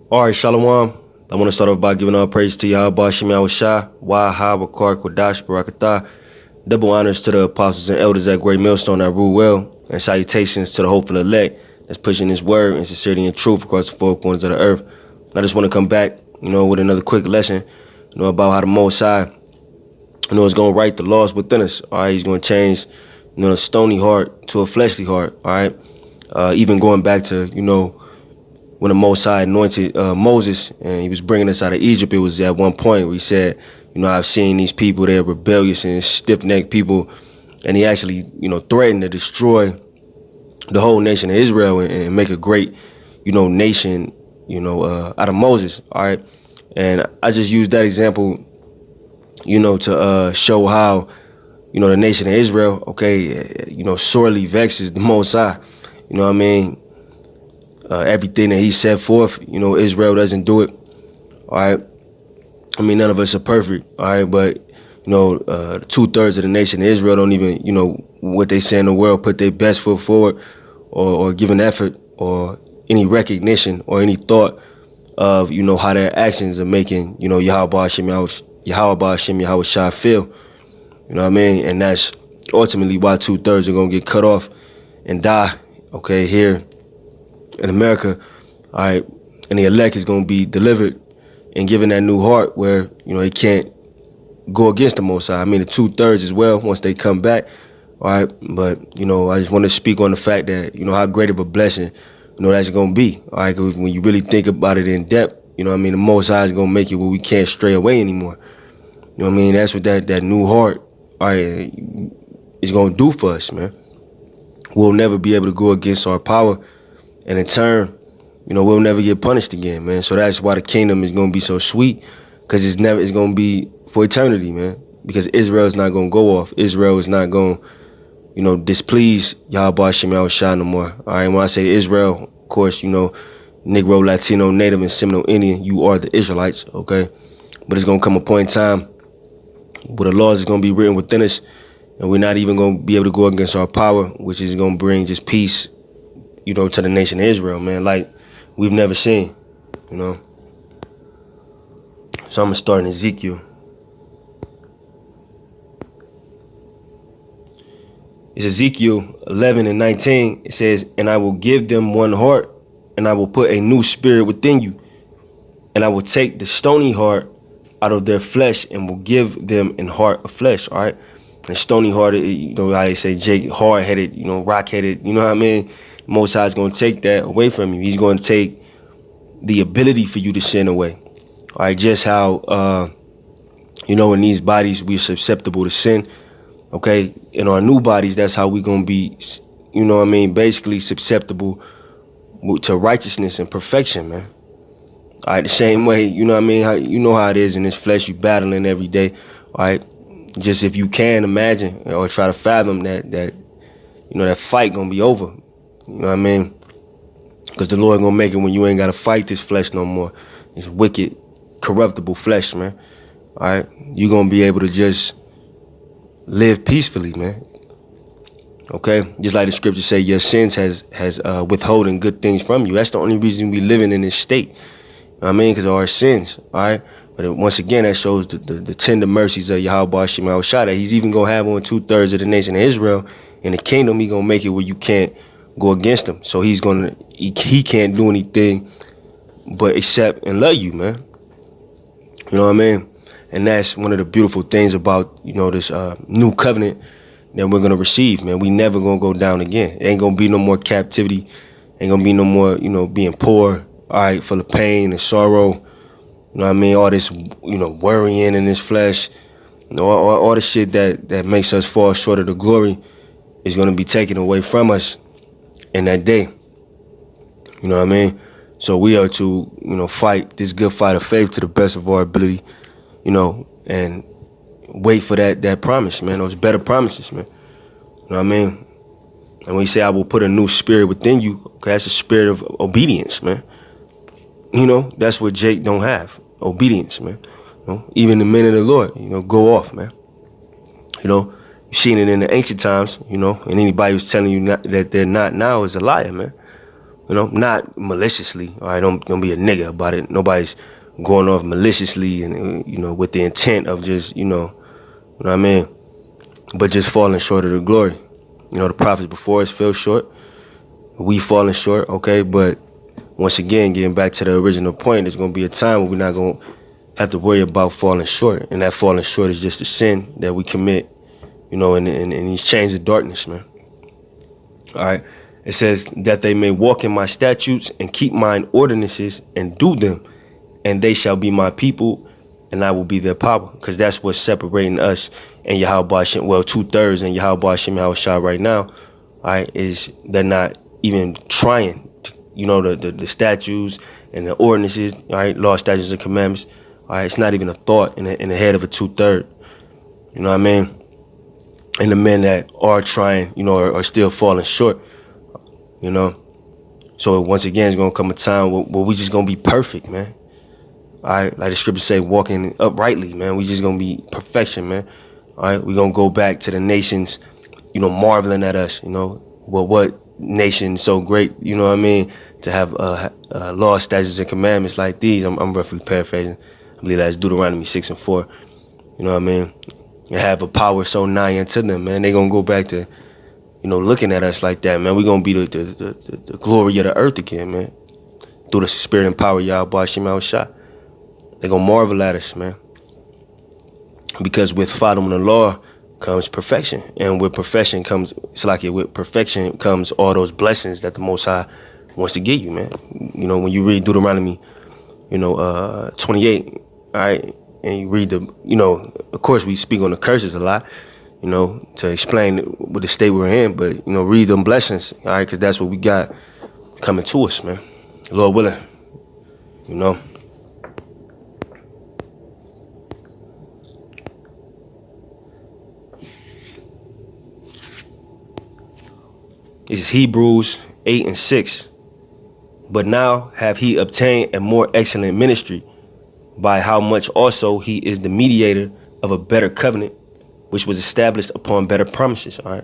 All right, Shalom. I want to start off by giving all praise to Yahweh Shem Shah, Wahab, Wakar, Kodash, Barakatah. Double honors to the apostles and elders at Great Millstone that rule well, and salutations to the hopeful elect that's pushing His word and sincerity and truth across the four corners of the earth. I just want to come back, with another quick lesson, about how the Most High, is going to right the laws within us. All right, He's going to change, the stony heart to a fleshly heart. All right, even going back to, when the Most High anointed Moses and he was bringing us out of Egypt, it was at one point where he said, I've seen these people, they're rebellious and stiff-necked people. And he actually, threatened to destroy the whole nation of Israel and make a great, nation, out of Moses. All right. And I just used that example, to show how, the nation of Israel, sorely vexes the Most High. You know what I mean? Everything that he set forth, Israel doesn't do it. All right. I mean, none of us are perfect. All right. But, 2/3 of the nation of Israel don't even, what they say in the world, put their best foot forward or give an effort or any recognition or any thought of, how their actions are making, Yahweh Hashem Shah feel. You know what I mean? And that's ultimately why 2/3 are going to get cut off and die. Okay. Here in America, all right, and the elect is going to be delivered and given that new heart where, he can't go against the Most High. I mean, the 2/3 as well, once they come back, all right, but, I just want to speak on the fact that, how great of a blessing, that's going to be, all right, 'cause when you really think about it in depth, the Most High is going to make it where we can't stray away anymore. You know what I mean? That's what that new heart, all right, is going to do for us, man. We'll never be able to go against our power. And in turn, we'll never get punished again, man. So that's why the kingdom is going to be so sweet, because it's going to be for eternity, man. Because Israel is not going to go off. Israel is not going to, displease Yahweh Shem Shah no more. All right, when I say Israel, of course, Negro, Latino, Native, and Seminole Indian, you are the Israelites, okay? But it's going to come a point in time where the laws is going to be written within us, and we're not even going to be able to go against our power, which is going to bring just peace, to the nation of Israel, man, like we've never seen, So I'm going to start in Ezekiel. It's Ezekiel 11:19. It says, "And I will give them one heart, and I will put a new spirit within you. And I will take the stony heart out of their flesh and will give them an heart of flesh." All right. And stony hearted, how they say, Jake, hard headed, rock headed, you know what I mean? Most High is going to take that away from you. He's going to take the ability for you to sin away. All right, just how, in these bodies, we're susceptible to sin. Okay, in our new bodies, that's how we're going to be, basically susceptible to righteousness and perfection, man. All right, the same way, how it is in this flesh, you battling every day. All right, just if you can imagine or try to fathom that fight going to be over. You know what I mean? Because the Lord gonna make it when you ain't gotta fight this flesh no more. This wicked, corruptible flesh, man. All right, you gonna be able to just live peacefully, man. Okay, just like the scripture say, your sins has withholding good things from you. That's the only reason we living in this state. You know what I mean? Because of our sins. All right, but once again, that shows the tender mercies of Yahweh Shem Shah that He's even gonna have on 2/3 of the nation of Israel in the kingdom. He gonna make it where you can't go against him. So he can't do anything but accept and love you, man. You know what I mean? And that's one of the beautiful things about, this new covenant that we're going to receive, man. We never going to go down again. It ain't going to be no more captivity. Ain't going to be no more, being poor, all right, full of pain and sorrow. You know what I mean? All this, worrying in this flesh, all the shit that makes us fall short of the glory is going to be taken away from us in that day. You know what I mean? So we are to, fight this good fight of faith to the best of our ability, and wait for that promise, man, those better promises, man. You know what I mean? And when you say, I will put a new spirit within you, okay, that's a spirit of obedience, man. That's what Jake don't have, obedience, man. Even the men of the Lord, go off, man. You've seen it in the ancient times, and anybody who's telling you that they're not now is a liar, man. not maliciously. All right, don't be a nigga about it. Nobody's going off maliciously and with the intent of just you know what I mean, but just falling short of the glory. The prophets before us fell short. We falling short, okay? But once again, getting back to the original point, there's gonna be a time where we're not gonna have to worry about falling short, and that falling short is just a sin that we commit, in these chains of darkness, man. All right. It says that they may walk in my statutes and keep mine ordinances and do them, and they shall be my people, and I will be their power. Because that's what's separating us and Yahweh Shem, well, 2/3 and Yahweh Shem Yahushua right now, all right, is they're not even trying to, the statutes and the ordinances, all right, law, statutes, and commandments, all right, it's not even a thought in the head of a 2/3. You know what I mean? And the men that are trying, are still falling short. So once again, it's gonna come a time where we just gonna be perfect, man. All right, like the scriptures say, walking uprightly, man. We just gonna be perfection, man. All right, we gonna go back to the nations, marveling at us. What nation so great? You know what I mean? To have law, statutes, and commandments like these. I'm roughly paraphrasing. I believe that's Deuteronomy 6:4. You know what I mean? And have a power so nigh unto them, man. They gonna go back to looking at us like that, man. We're going to be the glory of the earth again, man. Through the spirit and power of Yahweh Shem Yahushua. They're going to marvel at us, man. Because with following the law comes perfection. And with perfection comes, with perfection comes all those blessings that the Most High wants to give you, man. When you read Deuteronomy, 28, all right, and you read of course we speak on the curses a lot, to explain what the state we're in, but, read them blessings, all right, because that's what we got coming to us, man. Lord willing, This is Hebrews 8:6. But now have he obtained a more excellent ministry, by how much also he is the mediator of a better covenant, which was established upon better promises, all right?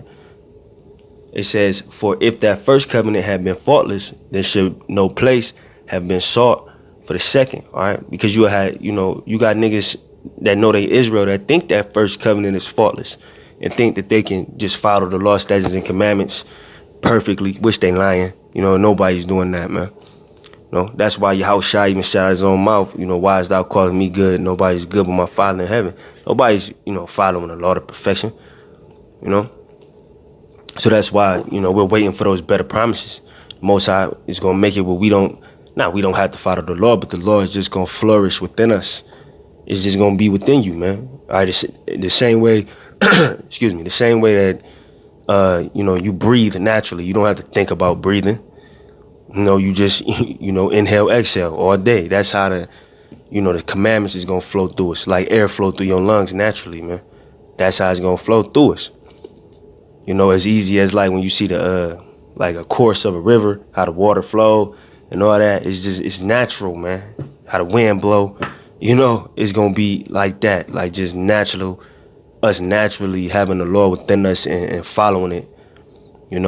It says, for if that first covenant had been faultless, then should no place have been sought for the second, all right? Because you got niggas that know they Israel that think that first covenant is faultless and think that they can just follow the law, statutes, and commandments perfectly, which they lying. Nobody's doing that, man. That's why Yahushua even shut his own mouth. Why is thou calling me good? Nobody's good but my Father in heaven. Nobody's, following the law to perfection, So that's why, we're waiting for those better promises. Most High is going to make it where we don't have to follow the law, but the law is just going to flourish within us. It's just going to be within you, man. All right, the same way, the same way that, you breathe naturally. You don't have to think about breathing. You just, inhale, exhale all day. That's how the commandments is going to flow through us. Like air flow through your lungs naturally, man. That's how it's going to flow through us. As easy as like when you see like a course of a river, how the water flow and all that. It's natural, man. How the wind blow, it's going to be like that. Like just natural, us naturally having the law within us and following it, You're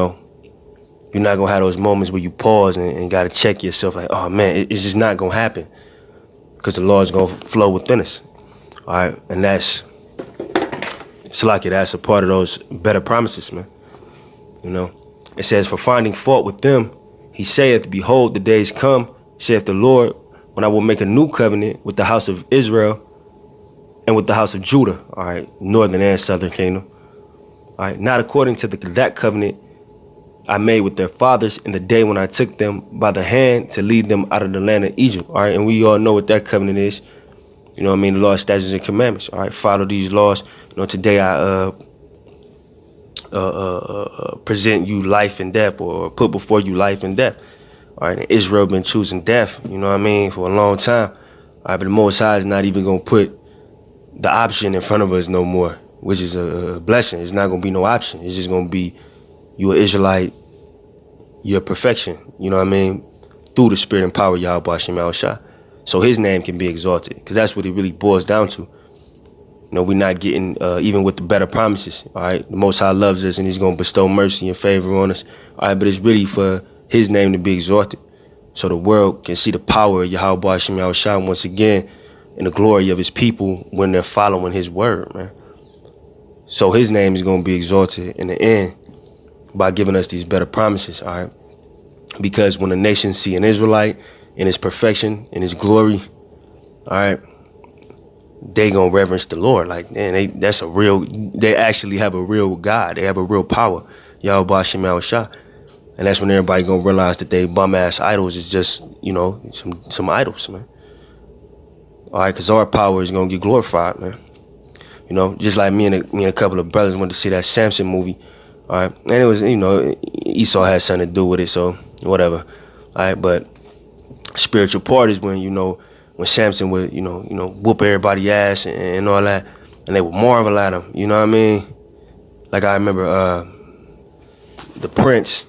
not going to have those moments where you pause and got to check yourself like, oh, man, it's just not going to happen because the law is going to flow within us. All right. And that's a part of those better promises, man. It says, for finding fault with them, he saith, behold, the days come, saith the Lord, when I will make a new covenant with the house of Israel and with the house of Judah. All right. Northern and southern kingdom. All right. Not according to that covenant I made with their fathers in the day when I took them by the hand to lead them out of the land of Egypt. All right, and we all know what that covenant is. The law, statutes, and commandments. All right, follow these laws. Today I present you life and death, or put before you life and death. All right, and Israel been choosing death, for a long time. All right, but the Most High is not even going to put the option in front of us no more, which is a blessing. It's not going to be no option. It's just going to be you an Israelite, you're perfection, through the spirit and power of Yahweh Shem Yahushua. So his name can be exalted, because that's what it really boils down to. We're not getting, even with the better promises, all right? The Most High loves us, and he's going to bestow mercy and favor on us, all right? But it's really for his name to be exalted, so the world can see the power of Yahweh Hashem Yahushua once again and the glory of his people when they're following his word, man. So his name is going to be exalted in the end by giving us these better promises, all right? Because when the nations see an Israelite in his perfection, in his glory, all right, they gonna reverence the Lord. Like, man, they actually have a real God. They have a real power, Yahweh Hashem Yahushua. And that's when everybody gonna realize that they bum ass idols is just, you know, some idols, man. All right, because our power is gonna get glorified, man. You know, just like me and a couple of brothers went to see that Samson movie. All right, and it was, you know, Esau had something to do with it, so whatever. All right, but spiritual part is when, you know, when Samson would, you know, whoop everybody ass and all that, and they would marvel at him. You know what I mean? Like I remember the Prince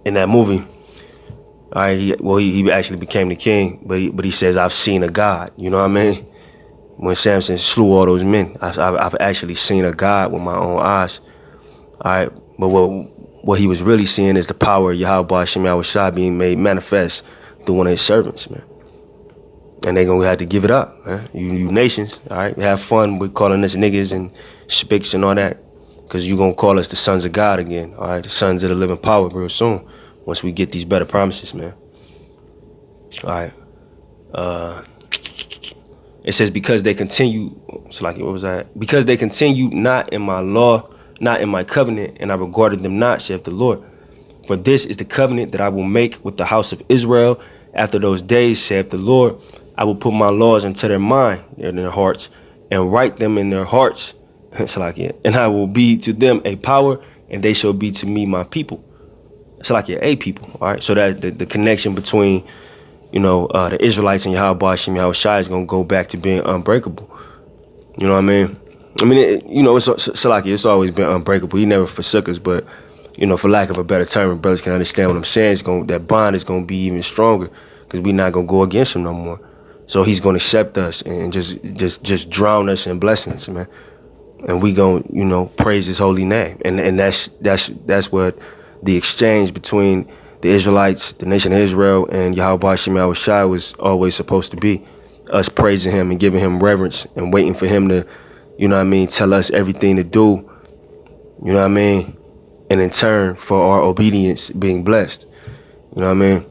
in that movie. All right, he actually became the king, but he says, "I've seen a God." You know what I mean? When Samson slew all those men, I've actually seen a God with my own eyes. All right, but what he was really seeing is the power of Yahweh Hashem Yahushua being made manifest through one of his servants, man. And they gonna have to give it up, man. You nations, all right? Have fun with calling us niggas and spics and all that, because you gonna call us the sons of God again, all right? The sons of the living power real soon, once we get these better promises, man. All right. It says, because they continue, so like, what was that? Because they continue not in my law, not in my covenant, and I regarded them not, saith the Lord. For this is the covenant that I will make with the house of Israel after those days, saith the Lord. I will put my laws into their mind, in their hearts, and write them in their hearts. It's like, yeah. And I will be to them a power, and they shall be to me my people. It's like, yeah, a people, all right? So that the connection between, you know, the Israelites and Yahweh Hashem Yahushua is going to go back to being unbreakable. You know what I mean? You know, it's like, it's always been unbreakable. He never forsook us, but, you know, for lack of a better term, brothers can understand what I'm saying. That bond is going to be even stronger because we're not going to go against him no more. So he's going to accept us and just drown us in blessings, man. And we going to, you know, praise his holy name. And that's what the exchange between the Israelites, the nation of Israel, and Yahweh Hashem Yahushua was always supposed to be. Us praising him and giving him reverence and waiting for him to, you know what I mean, tell us everything to do, you know what I mean? And in turn, for our obedience being blessed. You know what I mean?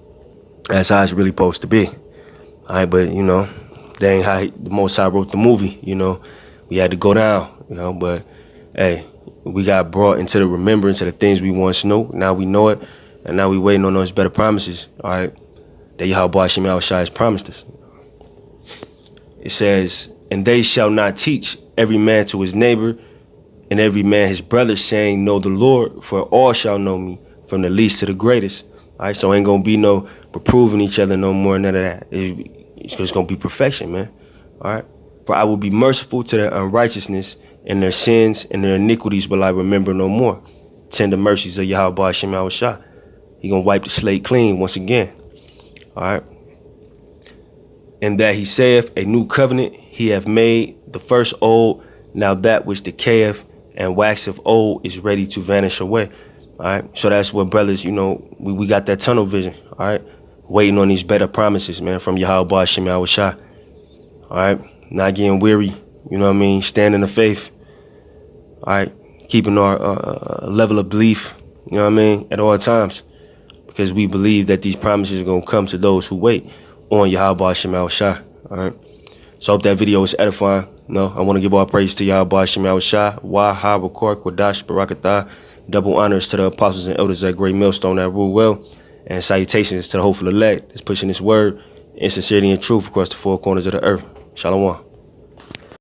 That's how it's really supposed to be. All right, but, you know, that ain't how the Most High wrote the movie, you know. We had to go down, you know, but, hey, we got brought into the remembrance of the things we once knew. Now we know it, and now we waiting on those better promises, all right, that Yahweh Hashem Yahushua has promised us. It says, and they shall not teach every man to his neighbor, and every man his brother, saying, know the Lord, for all shall know me, from the least to the greatest. All right, so ain't gonna be no reproving each other no more, none of that. It's just gonna be perfection, man. All right, for I will be merciful to their unrighteousness, and their sins and their iniquities will I remember no more. Tender mercies of Yahweh Hashem Yahushua. He gonna wipe the slate clean once again. All right. And that he saith, a new covenant he hath made, the first old, now that which decayeth and waxeth old is ready to vanish away. All right. So that's what, brothers, you know, we got that tunnel vision. All right. Waiting on these better promises, man, from Yahweh Hashem Yahushua. All right. Not getting weary. You know what I mean? Standing the faith. All right. Keeping our level of belief, you know what I mean, at all times. Because we believe that these promises are going to come to those who wait on Yahweh Hashem Yahushua. All right. So I hope that video was edifying. You know, I want to give all praise to Yahweh Hashem Yahushua. Wah-ha, Bakar, Kwadash, Barakatah. Double honors to the apostles and elders at Great Millstone that rule well. And salutations to the hopeful elect that's pushing this word in sincerity and truth across the four corners of the earth. Shalom.